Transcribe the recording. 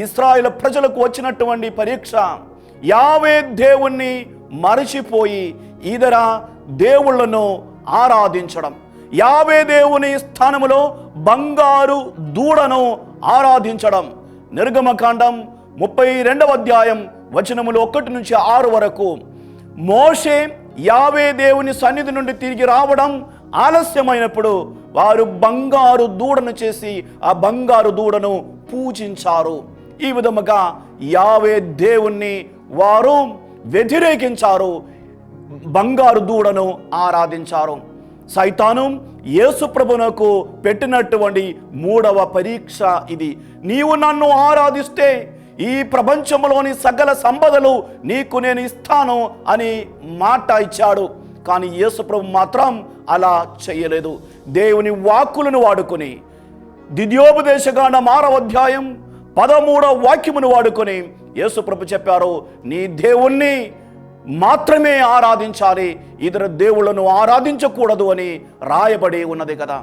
ఇశ్రాయేలు ప్రజలకు వచ్చినటువంటి పరీక్ష. యావే దేవుణ్ణి మరచిపోయి ఇతర దేవుళ్లను ఆరాధించడం, యావే దేవుని స్థానములో బంగారు దూడను ఆరాధించడం. నిర్గమకాండం 32వ అధ్యాయం వచనములు 1 నుంచి 6 వరకు. మోషే యావే దేవుని సన్నిధి నుండి తిరిగి రావడం ఆలస్యమైనప్పుడు వారు బంగారు దూడను చేసి ఆ బంగారు దూడను పూజించారు. ఈ విధముగా యావే దేవుణ్ణి వారు వ్యతిరేకించారు, బంగారు దూడను ఆరాధించారు. సైతాను యేసు ప్రభువునకు పెట్టినటువంటి 3వ పరీక్ష ఇది. నీవు నన్ను ఆరాధిస్తే ఈ ప్రపంచంలోని సకల సంపదలు నీకు నేను ఇస్తాను అని మాట ఇచ్చాడు. కానీ యేసు ప్రభు మాత్రం అలా చేయలేదు. దేవుని వాక్కులను వాడుకొని ద్వితీయోపదేశకాండం 6వ అధ్యాయం 13వ వాక్యమును వాడుకొని యేసు ప్రభు చెప్పారు, నీ దేవుణ్ణి మాత్రమే ఆరాధించాలి, ఇతర దేవుళ్ళను ఆరాధించకూడదు అని రాయబడి ఉన్నది కదా.